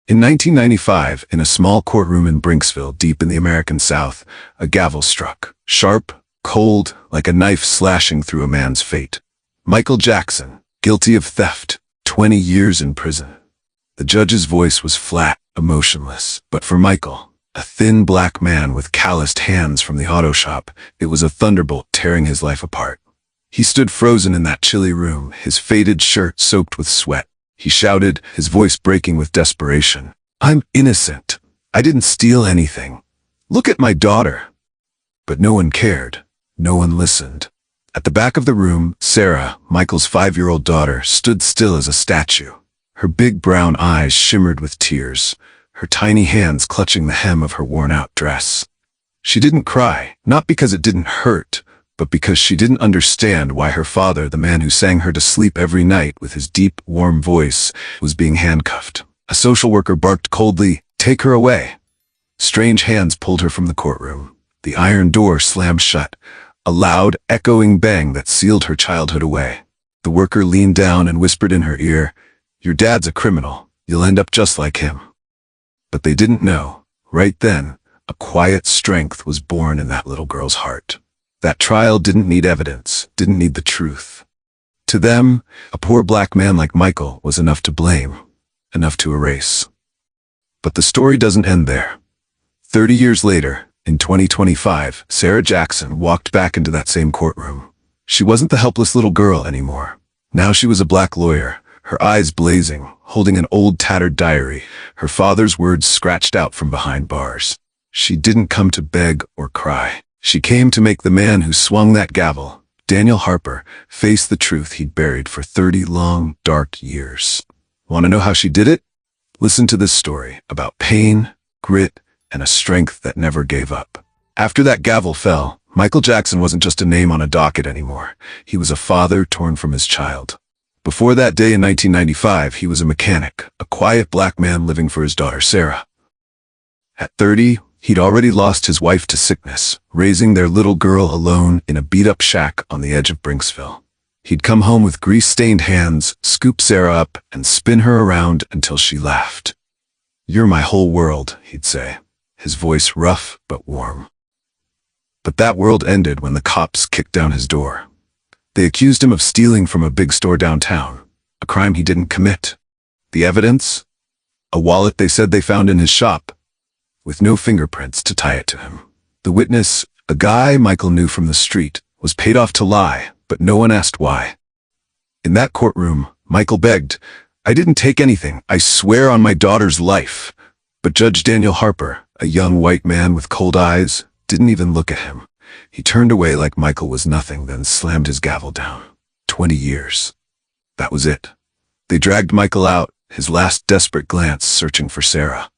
In 1995, in a small courtroom in Brinksville, deep in the American South, a gavel struck, sharp, cold, like a knife slashing through a man's fate. Michael Jackson, guilty of theft, 20 years in prison. The judge's voice was flat, emotionless, but for Michael, a thin black man with calloused hands from the auto shop, it was a thunderbolt tearing his life apart. He stood frozen in that chilly room, his faded shirt soaked with sweat. He shouted, his voice breaking with desperation, "I'm innocent. I didn't steal anything. Look at my daughter." But no one cared. No one listened. At the back of the room, Sarah, Michael's 5-year-old daughter, stood still as a statue. Her big brown eyes shimmered with tears, her tiny hands clutching the hem of her worn-out dress. She didn't cry, not because it didn't hurt, but because she didn't understand why her father, the man who sang her to sleep every night with his deep, warm voice, was being handcuffed. A social worker barked coldly, "Take her away." Strange hands pulled her from the courtroom. The iron door slammed shut, a loud, echoing bang that sealed her childhood away. The worker leaned down and whispered in her ear, "Your dad's a criminal. You'll end up just like him." But they didn't know. Right then, a quiet strength was born in that little girl's heart. That trial didn't need evidence, didn't need the truth. To them, a poor black man like Michael was enough to blame, enough to erase. But the story doesn't end there. 30 years later, in 2025, Sarah Jackson walked back into that same courtroom. She wasn't the helpless little girl anymore. Now she was a black lawyer, her eyes blazing, holding an old tattered diary, her father's words scratched out from behind bars. She didn't come to beg or cry. She came to make the man who swung that gavel, Daniel Harper, face the truth he'd buried for 30 long, dark years. Want to know how she did it? Listen to this story about pain, grit, and a strength that never gave up. After that gavel fell, Michael Jackson wasn't just a name on a docket anymore. He was a father torn from his child. Before that day in 1995, he was a mechanic, a quiet black man living for his daughter Sarah. At 30, he'd already lost his wife to sickness, raising their little girl alone in a beat-up shack on the edge of Brinksville. He'd come home with grease-stained hands, scoop Sarah up, and spin her around until she laughed. "You're my whole world," he'd say, his voice rough but warm. But that world ended when the cops kicked down his door. They accused him of stealing from a big store downtown, a crime he didn't commit. The evidence? A wallet they said they found in his shop, with no fingerprints to tie it to him. The witness, a guy Michael knew from the street, was paid off to lie, but no one asked why. In that courtroom, Michael begged, "I didn't take anything, I swear on my daughter's life." But Judge Daniel Harper, a young white man with cold eyes, didn't even look at him. He turned away like Michael was nothing, then slammed his gavel down. 20 years. That was it. They dragged Michael out, his last desperate glance searching for Sarah.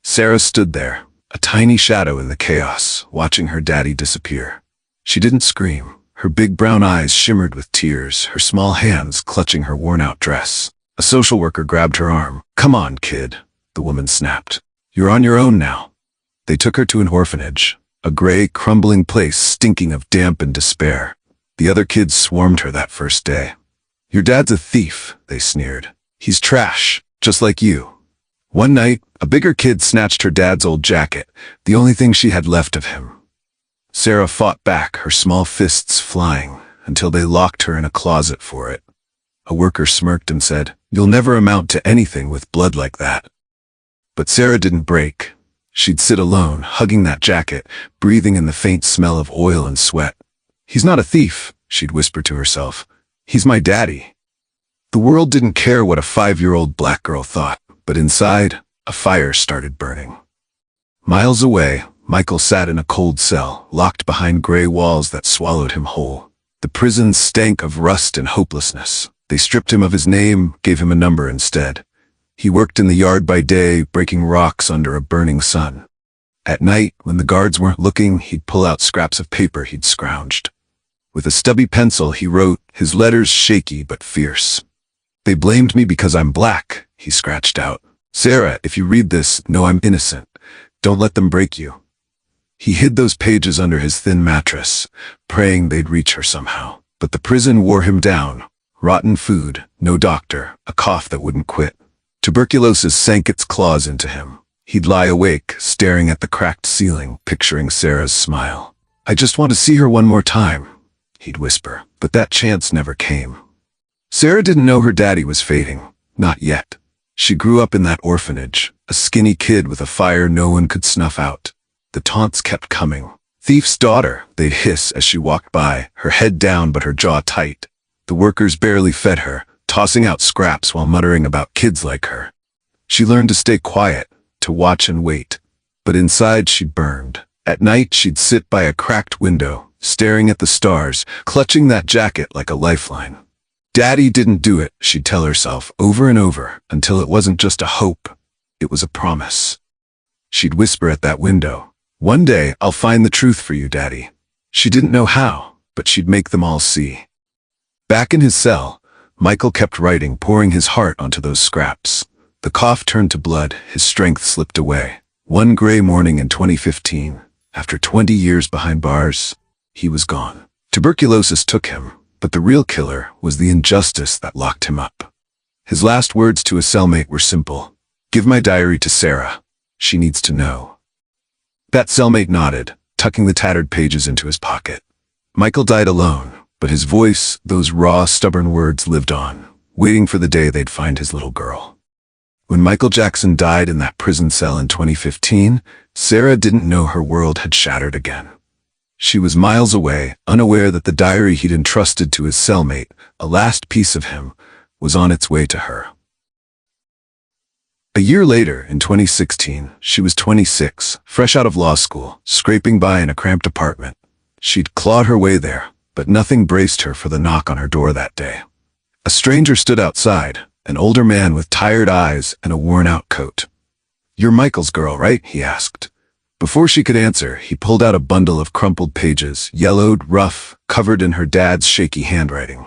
Sarah stood there, a tiny shadow in the chaos, watching her daddy disappear. She didn't scream. Her big brown eyes shimmered with tears, her small hands clutching her worn-out dress. A social worker grabbed her arm. "Come on, kid," the woman snapped. "You're on your own now." They took her to an orphanage, a gray, crumbling place stinking of damp and despair. The other kids swarmed her that first day. "Your dad's a thief," they sneered. "He's trash, just like you." One night, a bigger kid snatched her dad's old jacket, the only thing she had left of him. Sarah fought back, her small fists flying, until they locked her in a closet for it. A worker smirked and said, "You'll never amount to anything with blood like that." But Sarah didn't break. She'd sit alone, hugging that jacket, breathing in the faint smell of oil and sweat. "He's not a thief," she'd whisper to herself. "He's my daddy." The world didn't care what a 5-year-old black girl thought. But inside, a fire started burning. Miles away, Michael sat in a cold cell, locked behind gray walls that swallowed him whole. The prison stank of rust and hopelessness. They stripped him of his name, gave him a number instead. He worked in the yard by day, breaking rocks under a burning sun. At night, when the guards weren't looking, he'd pull out scraps of paper he'd scrounged. With a stubby pencil, he wrote, his letters shaky but fierce. "They blamed me because I'm black," he scratched out. "Sarah, if you read this, know I'm innocent. Don't let them break you." He hid those pages under his thin mattress, praying they'd reach her somehow. But the prison wore him down. Rotten food, no doctor, a cough that wouldn't quit. Tuberculosis sank its claws into him. He'd lie awake, staring at the cracked ceiling, picturing Sarah's smile. "I just want to see her one more time," he'd whisper, but that chance never came. Sarah didn't know her daddy was fading. Not yet. She grew up in that orphanage, a skinny kid with a fire no one could snuff out. The taunts kept coming. "Thief's daughter," they'd hiss as she walked by, her head down but her jaw tight. The workers barely fed her, tossing out scraps while muttering about kids like her. She learned to stay quiet, to watch and wait. But inside she burned. At night she'd sit by a cracked window, staring at the stars, clutching that jacket like a lifeline. "Daddy didn't do it," she'd tell herself over and over, until it wasn't just a hope, it was a promise. She'd whisper at that window, "One day I'll find the truth for you, Daddy." She didn't know how, but she'd make them all see. Back in his cell, Michael kept writing, pouring his heart onto those scraps. The cough turned to blood, his strength slipped away. One gray morning in 2015, after 20 years behind bars, he was gone. Tuberculosis took him, but the real killer was the injustice that locked him up. His last words to a cellmate were simple: "Give my diary to Sarah. She needs to know." That cellmate nodded, tucking the tattered pages into his pocket. Michael died alone, but his voice, those raw, stubborn words lived on, waiting for the day they'd find his little girl. When Michael Jackson died in that prison cell in 2015, Sarah didn't know her world had shattered again. She was miles away, unaware that the diary he'd entrusted to his cellmate, a last piece of him, was on its way to her. A year later, in 2016, she was 26, fresh out of law school, scraping by in a cramped apartment. She'd clawed her way there, but nothing braced her for the knock on her door that day. A stranger stood outside, an older man with tired eyes and a worn-out coat. "You're Michael's girl, right?" he asked. Before she could answer, he pulled out a bundle of crumpled pages, yellowed, rough, covered in her dad's shaky handwriting.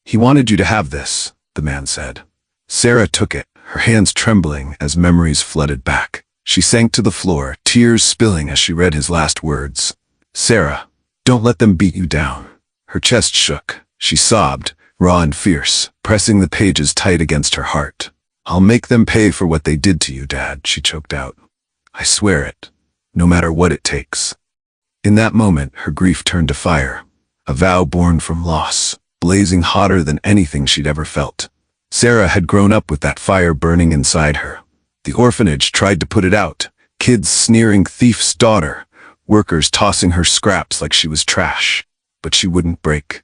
"He wanted you to have this," the man said. Sarah took it, her hands trembling as memories flooded back. She sank to the floor, tears spilling as she read his last words. "Sarah, don't let them beat you down." Her chest shook. She sobbed, raw and fierce, pressing the pages tight against her heart. "I'll make them pay for what they did to you, Dad," she choked out. "I swear it, no matter what it takes." In that moment, her grief turned to fire, a vow born from loss, blazing hotter than anything she'd ever felt. Sarah had grown up with that fire burning inside her. The orphanage tried to put it out, kids sneering "thief's daughter," workers tossing her scraps like she was trash. But she wouldn't break.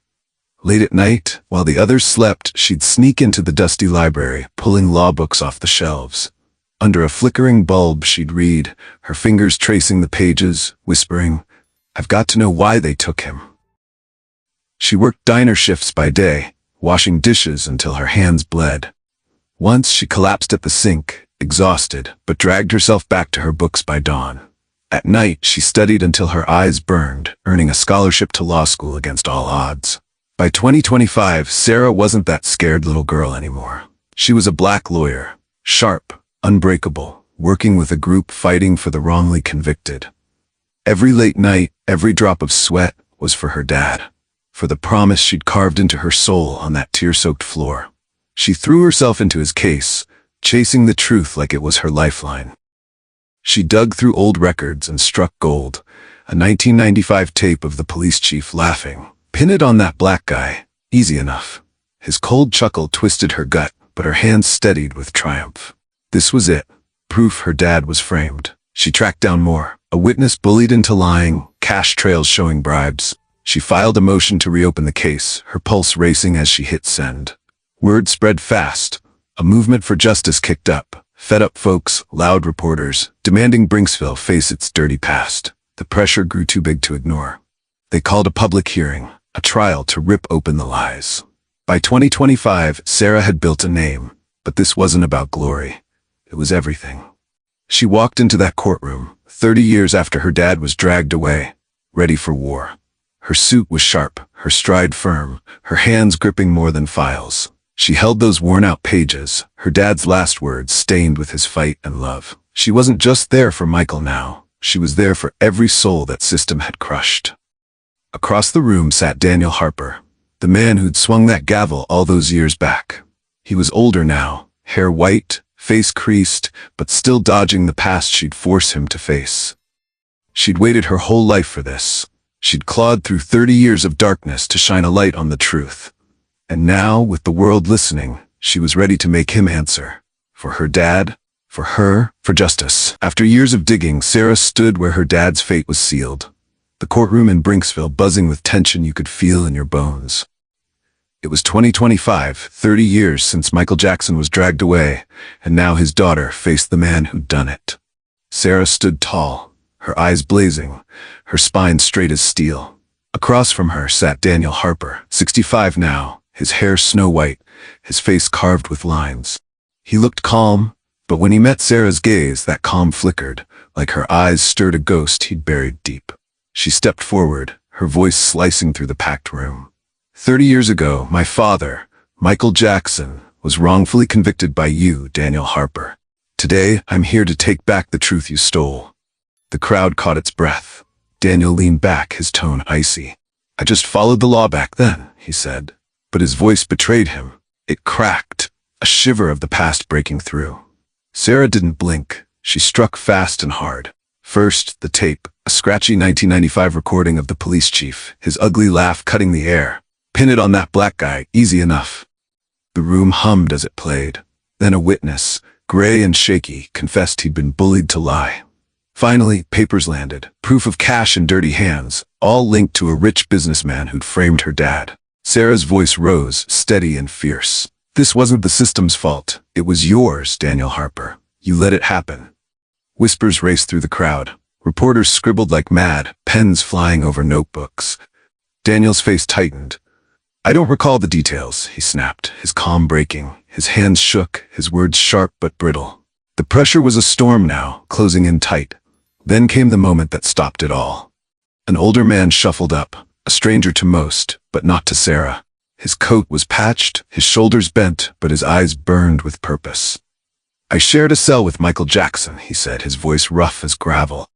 Late at night, while the others slept, she'd sneak into the dusty library, pulling law books off the shelves. Under a flickering bulb, she'd read, her fingers tracing the pages, whispering, "I've got to know why they took him." She worked diner shifts by day, washing dishes until her hands bled. Once she collapsed at the sink, exhausted, but dragged herself back to her books by dawn. At night, she studied until her eyes burned, earning a scholarship to law school against all odds. By 2025, Sarah wasn't that scared little girl anymore. She was a black lawyer, sharp, unbreakable, working with a group fighting for the wrongly convicted. Every late night, every drop of sweat was for her dad, for the promise she'd carved into her soul on that tear-soaked floor. She threw herself into his case, chasing the truth like it was her lifeline. She dug through old records and struck gold, a 1995 tape of the police chief laughing. "Pin it on that black guy. Easy enough." His cold chuckle twisted her gut, but her hands steadied with triumph. This was it. Proof her dad was framed. She tracked down more. A witness bullied into lying, cash trails showing bribes. She filed a motion to reopen the case, her pulse racing as she hit send. Word spread fast. A movement for justice kicked up. Fed-up folks, loud reporters, demanding Brinksville face its dirty past. The pressure grew too big to ignore. They called a public hearing, a trial to rip open the lies. By 2025, Sarah had built a name, but this wasn't about glory. It was everything. She walked into that courtroom, 30 years after her dad was dragged away, ready for war. Her suit was sharp, her stride firm, her hands gripping more than files. She held those worn-out pages, her dad's last words stained with his fight and love. She wasn't just there for Michael now. She was there for every soul that system had crushed. Across the room sat Daniel Harper, the man who'd swung that gavel all those years back. He was older now, hair white, face creased, but still dodging the past she'd force him to face. She'd waited her whole life for this. She'd clawed through 30 years of darkness to shine a light on the truth. And now, with the world listening, she was ready to make him answer. For her dad, for her, for justice. After years of digging, Sarah stood where her dad's fate was sealed. The courtroom in Brinksville buzzing with tension you could feel in your bones. It was 2025, 30 years since Michael Jackson was dragged away, and now his daughter faced the man who'd done it. Sarah stood tall, her eyes blazing, her spine straight as steel. Across from her sat Daniel Harper, 65 now, his hair snow-white, his face carved with lines. He looked calm, but when he met Sarah's gaze, that calm flickered, like her eyes stirred a ghost he'd buried deep. She stepped forward, her voice slicing through the packed room. 30 years ago, my father, Michael Jackson, was wrongfully convicted by you, Daniel Harper. Today, I'm here to take back the truth you stole. The crowd caught its breath. Daniel leaned back, his tone icy. I just followed the law back then, he said. But his voice betrayed him. It cracked, a shiver of the past breaking through. Sarah didn't blink. She struck fast and hard. First, the tape, a scratchy 1995 recording of the police chief, his ugly laugh cutting the air. Pin it on that black guy, easy enough. The room hummed as it played. Then a witness, gray and shaky, confessed he'd been bullied to lie. Finally, papers landed, proof of cash in dirty hands, all linked to a rich businessman who'd framed her dad. Sarah's voice rose, steady and fierce. This wasn't the system's fault. It was yours, Daniel Harper. You let it happen. Whispers raced through the crowd. Reporters scribbled like mad, pens flying over notebooks. Daniel's face tightened. I don't recall the details, he snapped, his calm breaking. His hands shook, his words sharp but brittle. The pressure was a storm now, closing in tight. Then came the moment that stopped it all. An older man shuffled up, a stranger to most, but not to Sarah. His coat was patched, his shoulders bent, but his eyes burned with purpose. I shared a cell with Michael Jackson, he said, his voice rough as gravel.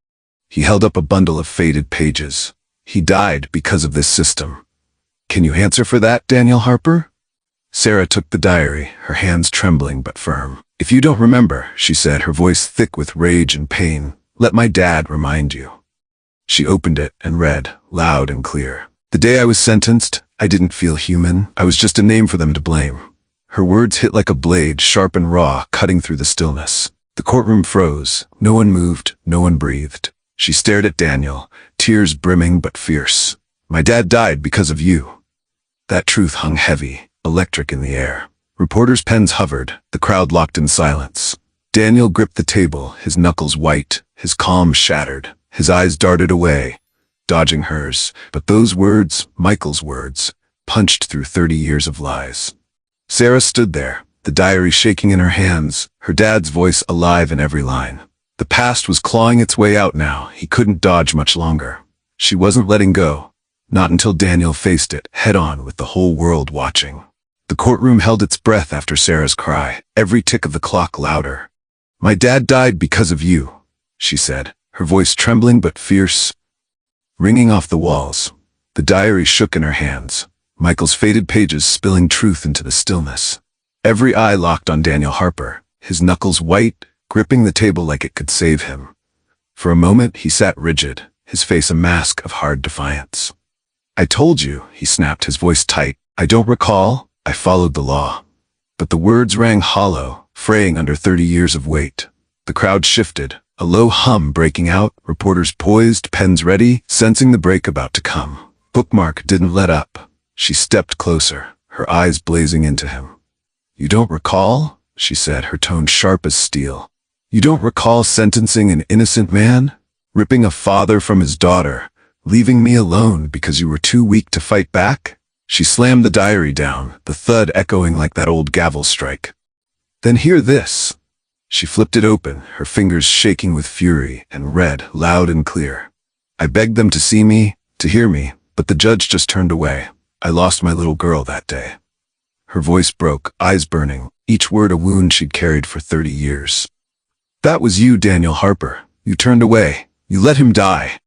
He held up a bundle of faded pages. He died because of this system. Can you answer for that, Daniel Harper? Sarah took the diary, her hands trembling but firm. If you don't remember, she said, her voice thick with rage and pain, let my dad remind you. She opened it and read, loud and clear. The day I was sentenced, I didn't feel human. I was just a name for them to blame. Her words hit like a blade, sharp and raw, cutting through the stillness. The courtroom froze. No one moved, no one breathed. She stared at Daniel, tears brimming but fierce. My dad died because of you. That truth hung heavy, electric in the air. Reporters' pens hovered, the crowd locked in silence. Daniel gripped the table, his knuckles white, his calm shattered. His eyes darted away, dodging hers, but those words, Michael's words, punched through 30 years of lies. Sarah stood there, the diary shaking in her hands, her dad's voice alive in every line. The past was clawing its way out now. He couldn't dodge much longer. She wasn't letting go, not until Daniel faced it, head-on with the whole world watching. The courtroom held its breath after Sarah's cry, every tick of the clock louder. My dad died because of you, she said, her voice trembling but fierce, ringing off the walls. The diary shook in her hands, Michael's faded pages spilling truth into the stillness. Every eye locked on Daniel Harper, his knuckles white, gripping the table like it could save him. For a moment, he sat rigid, his face a mask of hard defiance. I told you, he snapped, his voice tight. I don't recall. I followed the law. But the words rang hollow, fraying under 30 years of weight. The crowd shifted, a low hum breaking out, reporters poised, pens ready, sensing the break about to come. Bookmark didn't let up. She stepped closer, her eyes blazing into him. You don't recall? She said, her tone sharp as steel. You don't recall sentencing an innocent man? Ripping a father from his daughter? Leaving me alone because you were too weak to fight back? She slammed the diary down, the thud echoing like that old gavel strike. Then hear this. She flipped it open, her fingers shaking with fury, and read, loud and clear. I begged them to see me, to hear me, but the judge just turned away. I lost my little girl that day. Her voice broke, eyes burning, each word a wound she'd carried for 30 years. That was you, Daniel Harper. You turned away. You let him die.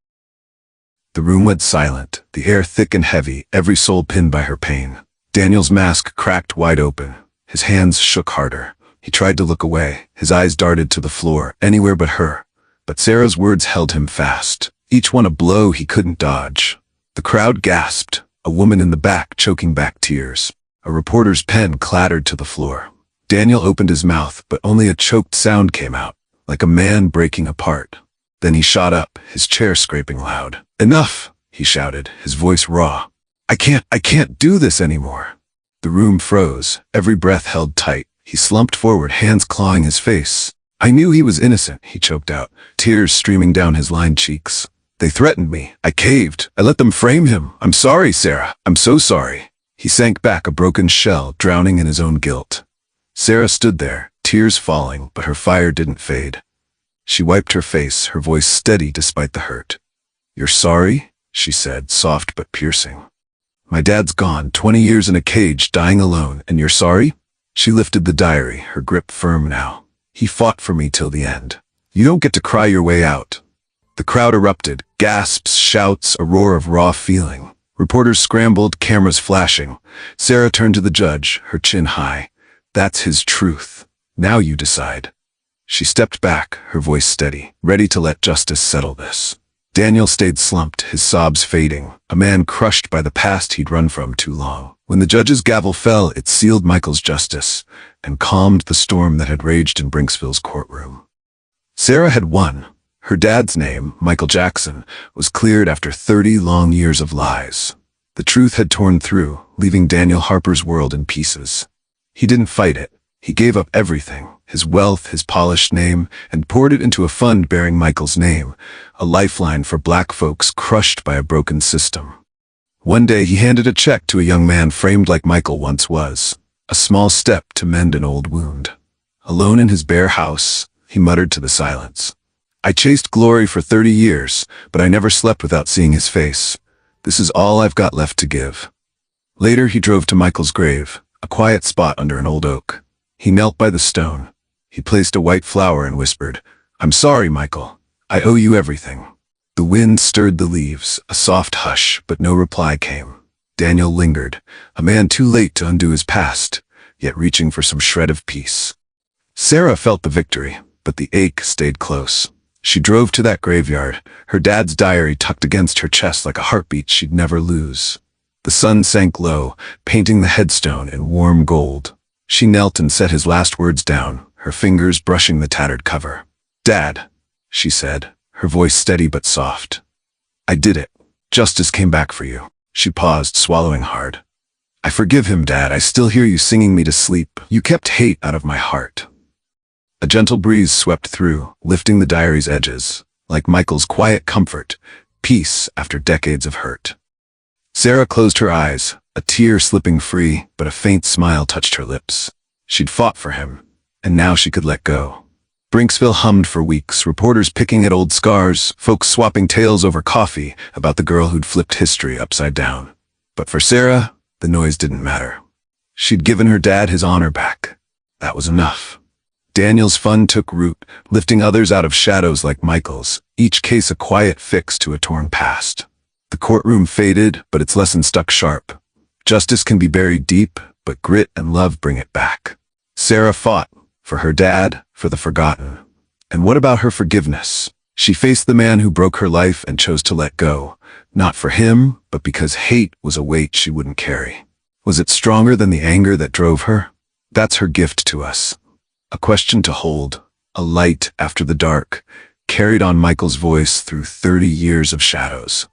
The room went silent, the air thick and heavy, every soul pinned by her pain. Daniel's mask cracked wide open. His hands shook harder. He tried to look away. His eyes darted to the floor, anywhere but her. But Sarah's words held him fast, each one a blow he couldn't dodge. The crowd gasped, a woman in the back choking back tears. A reporter's pen clattered to the floor. Daniel opened his mouth, but only a choked sound came out, like a man breaking apart. Then he shot up, his chair scraping loud. "Enough!" he shouted, his voice raw. I can't do this anymore." The room froze, every breath held tight. He slumped forward, hands clawing his face. "I knew he was innocent," he choked out, tears streaming down his lined cheeks. "They threatened me. I caved. I let them frame him. I'm sorry, Sarah. I'm so sorry." He sank back, a broken shell, drowning in his own guilt. Sarah stood there, tears falling, but her fire didn't fade. She wiped her face, her voice steady despite the hurt. "You're sorry?" she said, soft but piercing. "My dad's gone, 20 years in a cage, dying alone, and you're sorry?" She lifted the diary, her grip firm now. "He fought for me till the end. You don't get to cry your way out." The crowd erupted, gasps, shouts, a roar of raw feeling. Reporters scrambled, cameras flashing. Sarah turned to the judge, her chin high. "That's his truth. Now you decide." She stepped back, her voice steady, ready to let justice settle this. Daniel stayed slumped, his sobs fading, a man crushed by the past he'd run from too long. When the judge's gavel fell, it sealed Michael's justice and calmed the storm that had raged in Brinksville's courtroom. Sarah had won. Her dad's name, Michael Jackson, was cleared after 30 long years of lies. The truth had torn through, leaving Daniel Harper's world in pieces. He didn't fight it. He gave up everything, his wealth, his polished name, and poured it into a fund bearing Michael's name, a lifeline for black folks crushed by a broken system. One day he handed a check to a young man framed like Michael once was, a small step to mend an old wound. Alone in his bare house, he muttered to the silence, "I chased glory for 30 years, but I never slept without seeing his face. This is all I've got left to give." Later he drove to Michael's grave, a quiet spot under an old oak. He knelt by the stone. He placed a white flower and whispered, "I'm sorry, Michael. I owe you everything." The wind stirred the leaves, a soft hush, but no reply came. Daniel lingered, a man too late to undo his past, yet reaching for some shred of peace. Sarah felt the victory, but the ache stayed close. She drove to that graveyard, her dad's diary tucked against her chest like a heartbeat she'd never lose. The sun sank low, painting the headstone in warm gold. She knelt and set his last words down, her fingers brushing the tattered cover. "Dad," she said, her voice steady but soft. "I did it. Justice came back for you." She paused, swallowing hard. "I forgive him, Dad. I still hear you singing me to sleep. You kept hate out of my heart." A gentle breeze swept through, lifting the diary's edges, like Michael's quiet comfort, peace after decades of hurt. Sarah closed her eyes, a tear slipping free, but a faint smile touched her lips. She'd fought for him, and now she could let go. Brinksville hummed for weeks, reporters picking at old scars, folks swapping tales over coffee about the girl who'd flipped history upside down. But for Sarah, the noise didn't matter. She'd given her dad his honor back. That was enough. Daniel's fund took root, lifting others out of shadows like Michael's, each case a quiet fix to a torn past. The courtroom faded, but its lesson stuck sharp. Justice can be buried deep, but grit and love bring it back. Sarah fought, for her dad, for the forgotten. And what about her forgiveness? She faced the man who broke her life and chose to let go, not for him, but because hate was a weight she wouldn't carry. Was it stronger than the anger that drove her? That's her gift to us. A question to hold, a light after the dark, carried on Michael's voice through 30 years of shadows.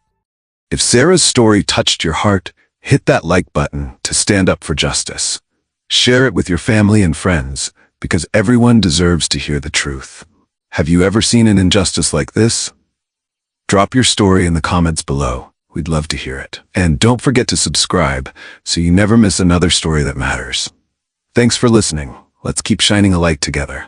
If Sarah's story touched your heart, hit that like button to stand up for justice. Share it with your family and friends, because everyone deserves to hear the truth. Have you ever seen an injustice like this? Drop your story in the comments below. We'd love to hear it. And don't forget to subscribe so you never miss another story that matters. Thanks for listening. Let's keep shining a light together.